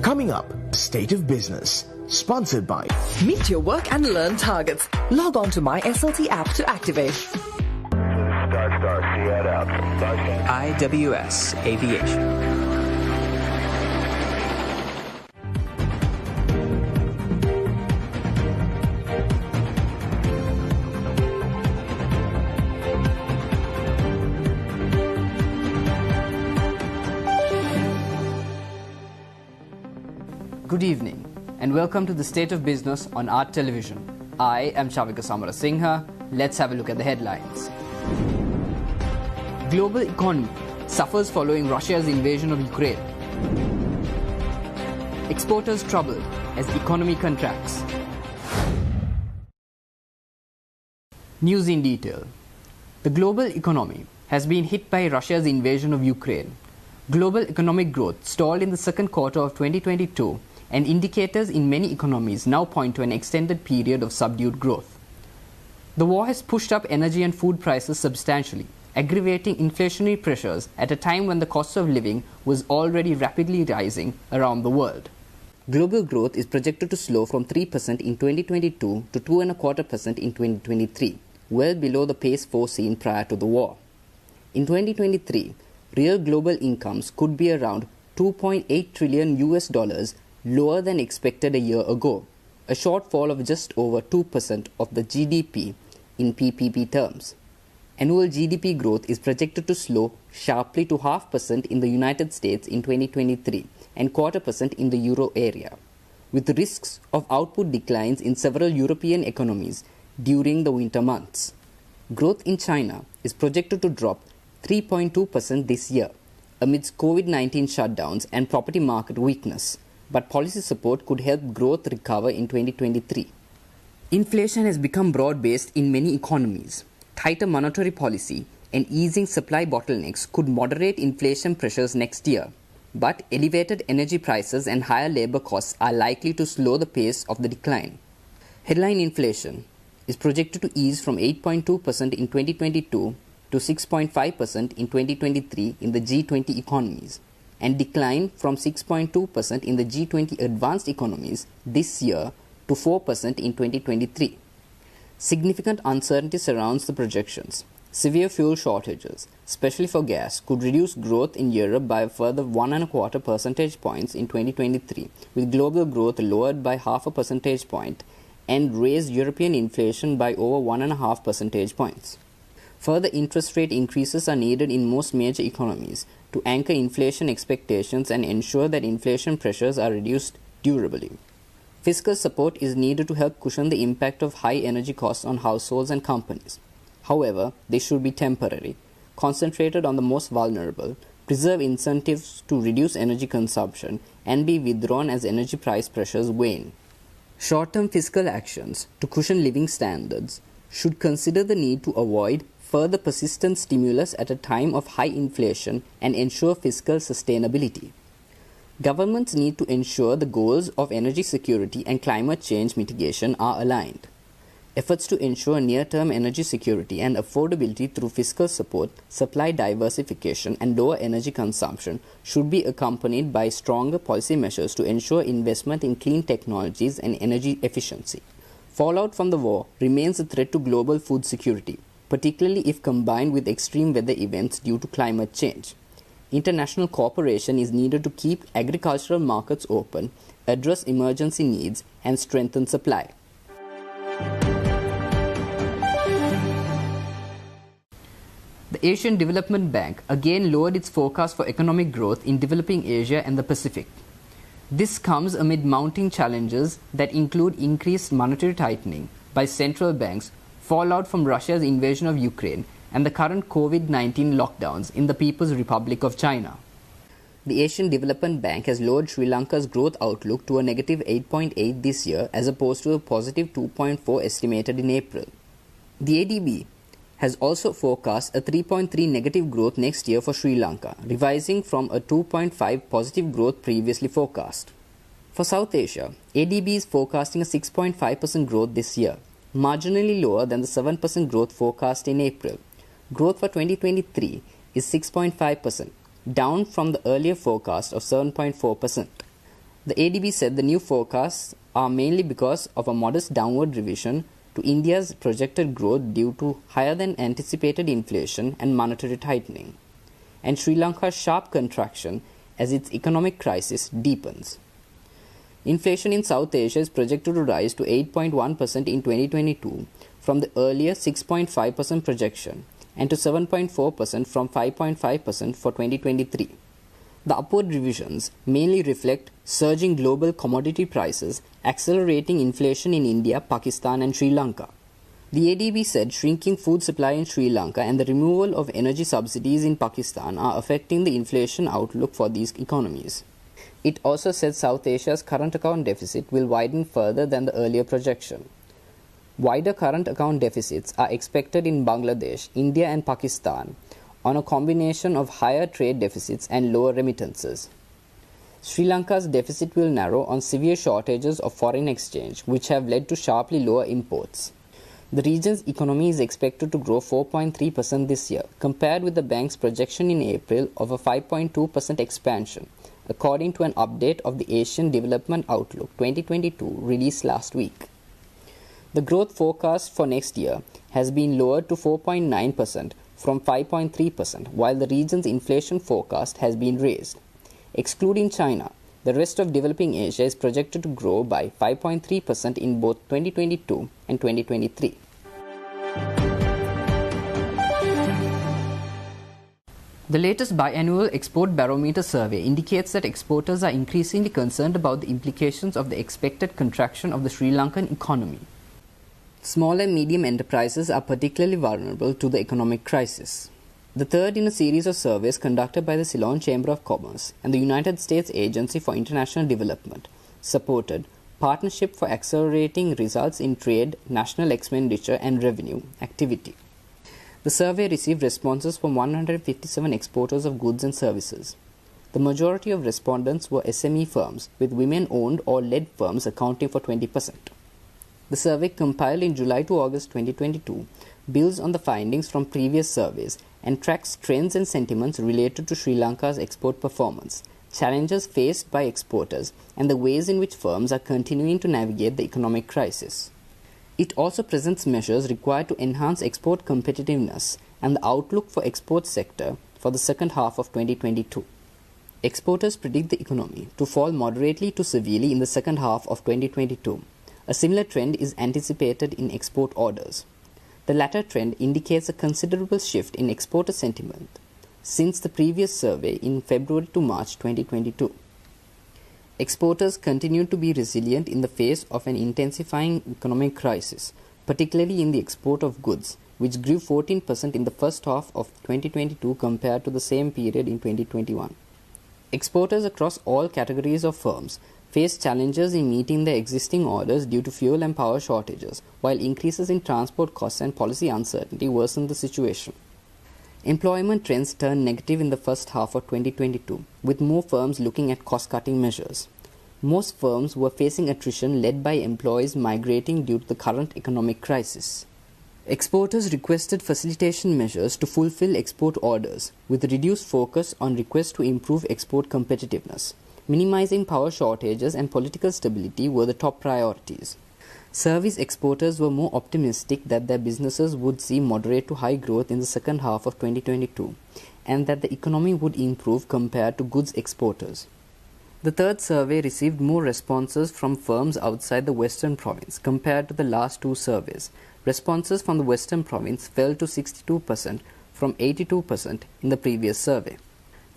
Coming up, State of Business, sponsored by Meet your work and learn targets. Log on to My SLT app to activate. IWS Aviation. Good evening and welcome to the State of Business on Art Television. I am Chavika Samarasinghe. Let's have a look at the headlines. Global economy suffers following Russia's invasion of Ukraine. Exporters troubled as economy contracts. News in detail. The global economy has been hit by Russia's invasion of Ukraine. Global economic growth stalled in the second quarter of 2022, and indicators in many economies now point to an extended period of subdued growth. The war has pushed up energy and food prices substantially, aggravating inflationary pressures at a time when the cost of living was already rapidly rising around the world. Global growth is projected to slow from 3% in 2022 to 2.25% in 2023, well below the pace foreseen prior to the war. In 2023, real global incomes could be around $2.8 trillion, lower than expected a year ago, a shortfall of just over 2% of the GDP in PPP terms. Annual GDP growth is projected to slow sharply to 0.5% in the United States in 2023 and 0.25% in the euro area, with risks of output declines in several European economies during the winter months. Growth in China is projected to drop 3.2% this year amidst COVID-19 shutdowns and property market weakness, but policy support could help growth recover in 2023. Inflation has become broad-based in many economies. Tighter monetary policy and easing supply bottlenecks could moderate inflation pressures next year, but elevated energy prices and higher labor costs are likely to slow the pace of the decline. Headline inflation is projected to ease from 8.2% in 2022 to 6.5% in 2023 in the G20 economies, and decline from 6.2% in the G20 advanced economies this year to 4% in 2023. Significant uncertainty surrounds the projections. Severe fuel shortages, especially for gas, could reduce growth in Europe by a further 1.25 percentage points in 2023, with global growth lowered by 0.5 percentage point and raise European inflation by over 1.5 percentage points. Further interest rate increases are needed in most major economies to anchor inflation expectations and ensure that inflation pressures are reduced durably. Fiscal support is needed to help cushion the impact of high energy costs on households and companies. However, they should be temporary, concentrated on the most vulnerable, preserve incentives to reduce energy consumption, and be withdrawn as energy price pressures wane. Short-term fiscal actions to cushion living standards should consider the need to avoid further persistent stimulus at a time of high inflation and ensure fiscal sustainability. Governments need to ensure the goals of energy security and climate change mitigation are aligned. Efforts to ensure near-term energy security and affordability through fiscal support, supply diversification, and lower energy consumption should be accompanied by stronger policy measures to ensure investment in clean technologies and energy efficiency. Fallout from the war remains a threat to global food security, particularly if combined with extreme weather events due to climate change. International cooperation is needed to keep agricultural markets open, address emergency needs, and strengthen supply. The Asian Development Bank again lowered its forecast for economic growth in developing Asia and the Pacific. This comes amid mounting challenges that include increased monetary tightening by central banks, fallout from Russia's invasion of Ukraine, and the current COVID-19 lockdowns in the People's Republic of China. The Asian Development Bank has lowered Sri Lanka's growth outlook to a negative 8.8 this year as opposed to a positive 2.4 estimated in April. The ADB has also forecast a 3.3 negative growth next year for Sri Lanka, revising from a 2.5 positive growth previously forecast. For South Asia, ADB is forecasting a 6.5% growth this year, marginally lower than the 7% growth forecast in April. Growth for 2023 is 6.5%, down from the earlier forecast of 7.4%. The ADB said the new forecasts are mainly because of a modest downward revision to India's projected growth due to higher than anticipated inflation and monetary tightening, and Sri Lanka's sharp contraction as its economic crisis deepens. Inflation in South Asia is projected to rise to 8.1% in 2022 from the earlier 6.5% projection and to 7.4% from 5.5% for 2023. The upward revisions mainly reflect surging global commodity prices, accelerating inflation in India, Pakistan, and Sri Lanka. The ADB said shrinking food supply in Sri Lanka and the removal of energy subsidies in Pakistan are affecting the inflation outlook for these economies. It also said South Asia's current account deficit will widen further than the earlier projection. Wider current account deficits are expected in Bangladesh, India, and Pakistan on a combination of higher trade deficits and lower remittances. Sri Lanka's deficit will narrow on severe shortages of foreign exchange, which have led to sharply lower imports. The region's economy is expected to grow 4.3% this year, compared with the bank's projection in April of a 5.2% expansion, according to an update of the Asian Development Outlook 2022 released last week. The growth forecast for next year has been lowered to 4.9% from 5.3%, while the region's inflation forecast has been raised. Excluding China, the rest of developing Asia is projected to grow by 5.3% in both 2022 and 2023. The latest biannual export barometer survey indicates that exporters are increasingly concerned about the implications of the expected contraction of the Sri Lankan economy. Small and medium enterprises are particularly vulnerable to the economic crisis. The third in a series of surveys conducted by the Ceylon Chamber of Commerce and the United States Agency for International Development supported Partnership for Accelerating Results in Trade, National Expenditure and Revenue activity. The survey received responses from 157 exporters of goods and services. The majority of respondents were SME firms, with women-owned or led firms accounting for 20%. The survey, compiled in July to August 2022, builds on the findings from previous surveys and tracks trends and sentiments related to Sri Lanka's export performance, challenges faced by exporters, and the ways in which firms are continuing to navigate the economic crisis. It also presents measures required to enhance export competitiveness and the outlook for export sector for the second half of 2022. Exporters predict the economy to fall moderately to severely in the second half of 2022. A similar trend is anticipated in export orders. The latter trend indicates a considerable shift in exporter sentiment since the previous survey in February to March 2022. Exporters continue to be resilient in the face of an intensifying economic crisis, particularly in the export of goods, which grew 14% in the first half of 2022 compared to the same period in 2021. Exporters across all categories of firms face challenges in meeting their existing orders due to fuel and power shortages, while increases in transport costs and policy uncertainty worsen the situation. Employment trends turned negative in the first half of 2022, with more firms looking at cost-cutting measures. Most firms were facing attrition led by employees migrating due to the current economic crisis. Exporters requested facilitation measures to fulfill export orders, with reduced focus on requests to improve export competitiveness. Minimizing power shortages and political stability were the top priorities. Service exporters were more optimistic that their businesses would see moderate to high growth in the second half of 2022 and that the economy would improve compared to goods exporters. The third survey received more responses from firms outside the Western Province compared to the last two surveys. Responses from the Western Province fell to 62% from 82% in the previous survey.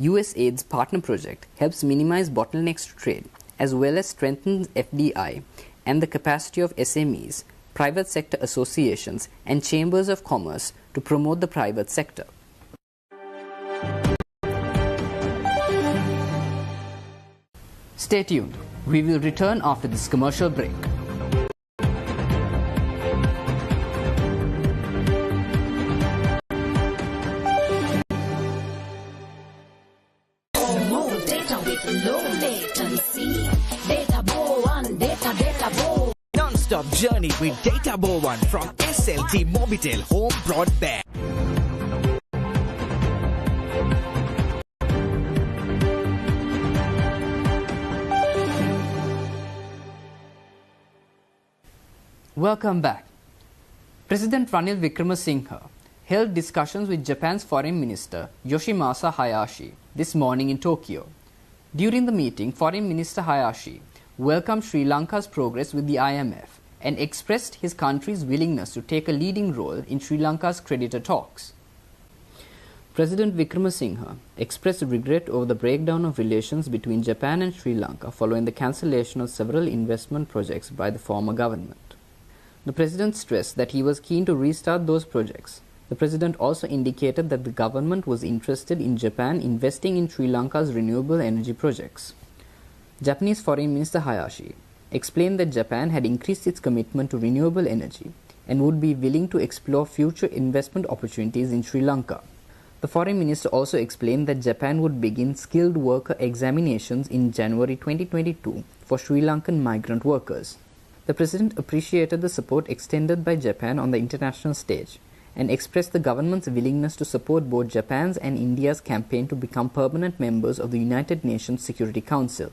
USAID's partner project helps minimize bottlenecks to trade, as well as strengthens FDI and the capacity of SMEs, private sector associations, and chambers of commerce to promote the private sector. Stay tuned. We will return after this commercial break. Non-stop journey with Data Bo 1 from SLT Mobitel Home Broadband. Welcome back. President Ranil Wickremesinghe held discussions with Japan's Foreign Minister Yoshimasa Hayashi this morning in Tokyo. During the meeting, Foreign Minister Hayashi welcomed Sri Lanka's progress with the IMF and expressed his country's willingness to take a leading role in Sri Lanka's creditor talks. President Wickremesinghe expressed regret over the breakdown of relations between Japan and Sri Lanka following the cancellation of several investment projects by the former government. The president stressed that he was keen to restart those projects. The president also indicated that the government was interested in Japan investing in Sri Lanka's renewable energy projects. Japanese Foreign Minister Hayashi explained that Japan had increased its commitment to renewable energy and would be willing to explore future investment opportunities in Sri Lanka. The Foreign Minister also explained that Japan would begin skilled worker examinations in January 2022 for Sri Lankan migrant workers. The President appreciated the support extended by Japan on the international stage and expressed the government's willingness to support both Japan's and India's campaign to become permanent members of the United Nations Security Council.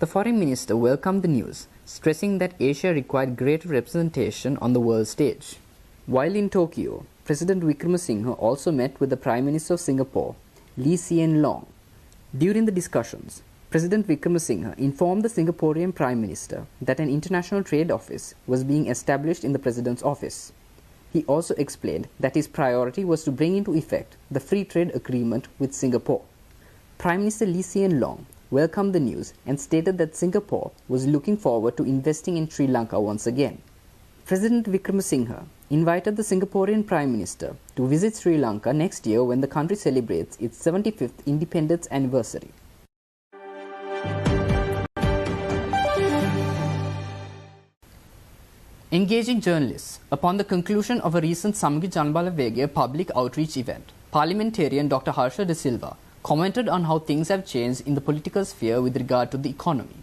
The Foreign Minister welcomed the news, stressing that Asia required greater representation on the world stage. While in Tokyo, President Wickremesinghe also met with the Prime Minister of Singapore, Lee Hsien Loong. During the discussions, President Wickremesinghe informed the Singaporean Prime Minister that an international trade office was being established in the President's office. He also explained that his priority was to bring into effect the free trade agreement with Singapore. Prime Minister Lee Hsien Loong welcomed the news and stated that Singapore was looking forward to investing in Sri Lanka once again. President Wickremesinghe invited the Singaporean Prime Minister to visit Sri Lanka next year when the country celebrates its 75th independence anniversary. Engaging journalists. Upon the conclusion of a recent Samagi Janbala Vegaya public outreach event, parliamentarian Dr. Harsha De Silva commented on how things have changed in the political sphere with regard to the economy.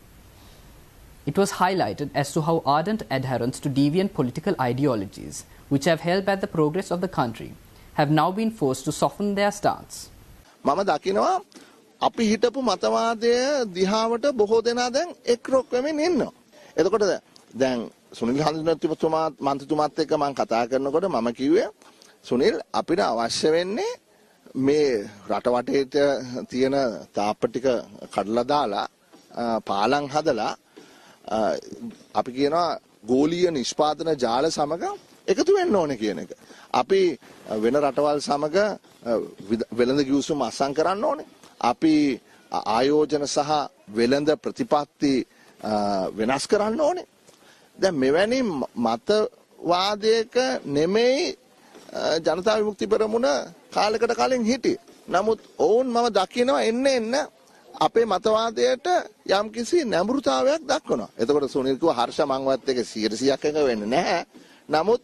It was highlighted as to how ardent adherents to deviant political ideologies, which have held back the progress of the country, have now been forced to soften their stance. මම දකිනවා අපි හිටපු මතවාදය දිහාවට බොහෝ දෙනා දැන් එක්රොක් වෙමින් ඉන්නවා. එතකොට දැන් සුනිල් හඳුනතුමා මන්ත්‍රීතුමාත් එක්ක මම කතා කරනකොට මම කිව්වේ සුනිල් අපිට අවශ්‍ය වෙන්නේ මේ රටවටේට තියෙන තාප්ප ටික කඩලා දාලා පාලම් හදලා අපි කියනවා ගෝලීය නිෂ්පාදන ජාල සමග එකතු වෙන්න ඕනේ කියන එක. අපි වෙන රටවල් සමග වෙළඳ කිවිසුම් අත්සන් කරන්න ඕනේ. අපි ආයෝජන සහ වෙළඳ ප්‍රතිපත්ති වෙනස් කරන්න ඕනේ. දැන් මෙවැනි මතවාදයක නෙමෙයි ජනතා විමුක්ති පෙරමුණ කාලයකට කලින් හිටියේ. නමුත් ඔවුන් මම දකිනවා එන්න අපේ මතවාදයට යම්කිසි නැඹුරුතාවයක් දක්වනවා. එතකොට සුනිල් කිව්වා හර්ෂ මංවත් එක 100%ක් එකඟ වෙන්නේ නැහැ. නමුත්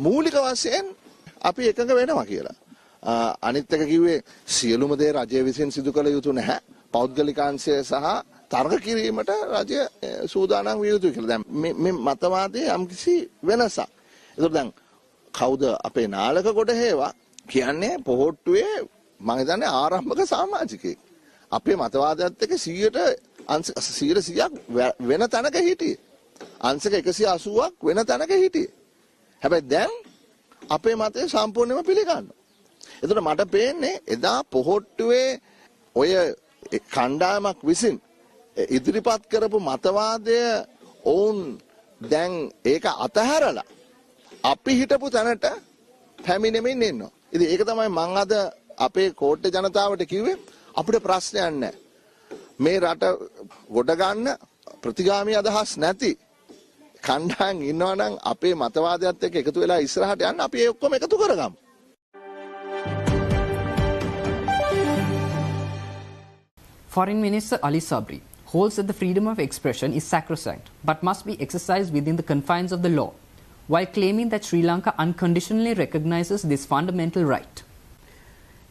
මූලික වශයෙන් අපි එකඟ වෙනවා කියලා. අනිත් එක කිව්වේ සියලුම දේ රජය විසින් සිදු කළ යුතු නැහැ. පෞද්ගලිකාංශය සහ තර්ක කිරීමට රජය සූදානම් විය යුතුයි කියලා. දැන් මේ මතවාදයේ යම්කිසි වෙනසක්. ඒතකොට දැන් කවුද අපේ නාලක කොට හේවා කියන්නේ පොහොට්ටුවේ මම හිතන්නේ ආරම්භක සමාජිකයෙක්. අපේ මතවාදයත් එක්ක 100%ක් වෙන තැනක හිටියේ. අංශක 180ක් වෙන තැනක හිටියේ. හැබැයි දැන් අපේ මතය සම්පූර්ණයෙන්ම පිළිගන්නවා. එතකොට මට පේන්නේ එදා පොහොට්ටුවේ ඔය කණ්ඩායමක් විසින් ඉදිරිපත් කරපු මතවාදය ඔවුන් දැන් ඒක අතහැරලා අපි හිටපු තැනට පැමිණෙමින් ඉන්නවා. ඉතින් ඒක තමයි මම අද අපේ කෝට්ටේ ජනතාවට කිව්වේ අපිට ප්‍රශ්නයක් නැහැ. මේ රට ගොඩ ගන්න ප්‍රතිගාමී අදහස් නැති කණ්ඩායම් ඉන්නවා නම් අපේ මතවාදයත් එක්ක එකතු වෙලා ඉස්සරහට යන්න අපි ඒ ඔක්කොම එකතු කරගමු. Foreign Minister Ali Sabri holds that the freedom of expression is sacrosanct but must be exercised within the confines of the law, while claiming that Sri Lanka unconditionally recognizes this fundamental right.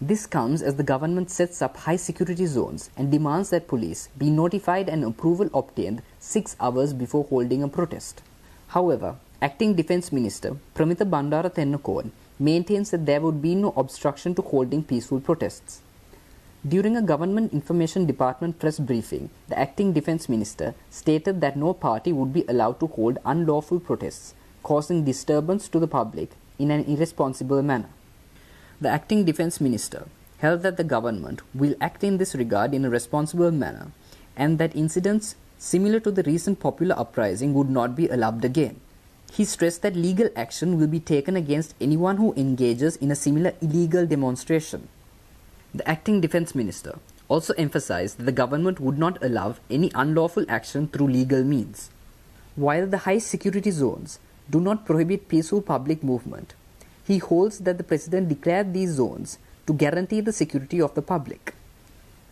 This comes as the government sets up high security zones and demands that police be notified and approval obtained 6 hours before holding a protest. However, Acting Defence Minister Pramita Bandara Tennakoon maintains that there would be no obstruction to holding peaceful protests. During a Government Information Department press briefing, the Acting Defence Minister stated that no party would be allowed to hold unlawful protests, causing disturbance to the public in an irresponsible manner. The acting defense minister held that the government will act in this regard in a responsible manner and that incidents similar to the recent popular uprising would not be allowed again. He stressed that legal action will be taken against anyone who engages in a similar illegal demonstration. The acting defense minister also emphasized that the government would not allow any unlawful action through legal means. While the high security zones do not prohibit peaceful public movement, he holds that the president declared these zones to guarantee the security of the public.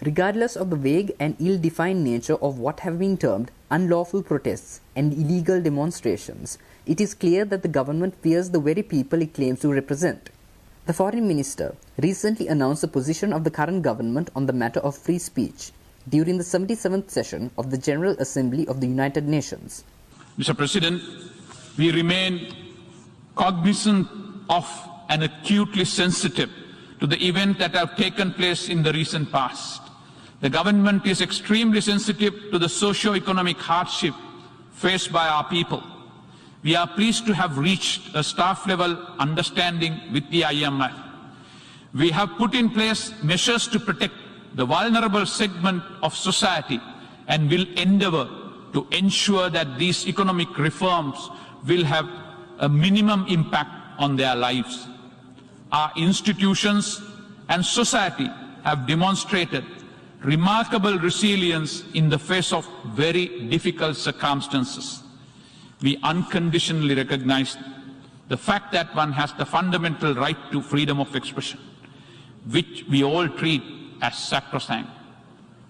Regardless of the vague and ill-defined nature of what have been termed unlawful protests and illegal demonstrations, it is clear that the government fears the very people it claims to represent. The foreign minister recently announced the position of the current government on the matter of free speech during the 77th session of the General Assembly of the United Nations. Mr. President, we remain cognizant of and acutely sensitive to the events that have taken place in the recent past. The government is extremely sensitive to the socio-economic hardship faced by our people. We are pleased to have reached a staff-level understanding with the IMF. We have put in place measures to protect the vulnerable segment of society and will endeavour to ensure that these economic reforms will have a minimum impact on their lives. Our institutions and society have demonstrated remarkable resilience in the face of very difficult circumstances. We unconditionally recognize the fact that one has the fundamental right to freedom of expression, which we all treat as sacrosanct.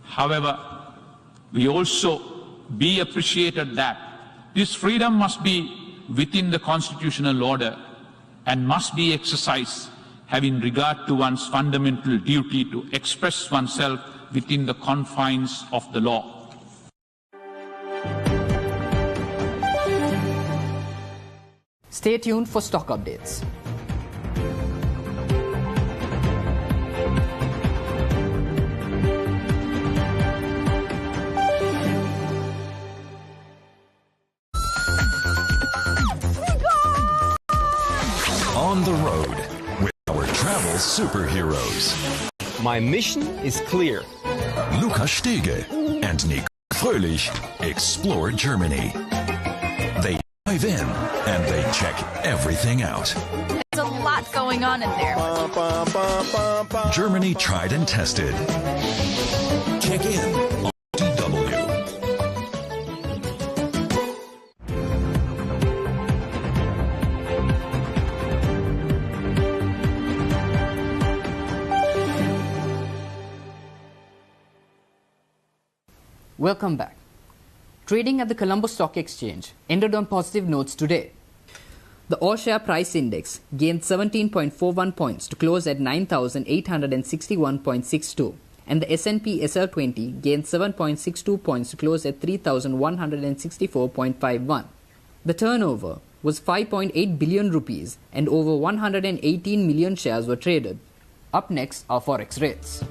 However, we also be appreciated that this freedom must be within the constitutional order and must be exercised having regard to one's fundamental duty to express oneself within the confines of the law. Stay tuned for stock updates. On the road with our travel superheroes. My mission is clear. Lukas Stege and Nick Fröhlich explore Germany. They dive in and they check everything out. There's a lot going on in there. Germany tried and tested. Check in on DW. Welcome back. Trading at the Colombo Stock Exchange ended on positive notes today. The all-share price index gained 17.41 points to close at 9,861.62, and the S&P SL20 gained 7.62 points to close at 3,164.51. The turnover was 5.8 billion rupees and over 118 million shares were traded. Up next are forex rates.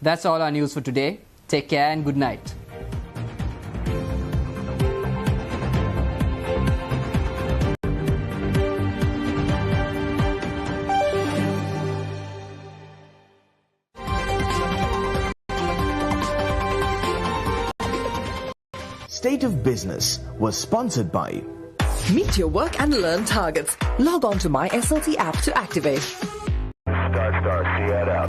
That's all our news for today. Take care and good night. State of Business was sponsored by Meet your work and learn targets. Log on to My SLT app to activate.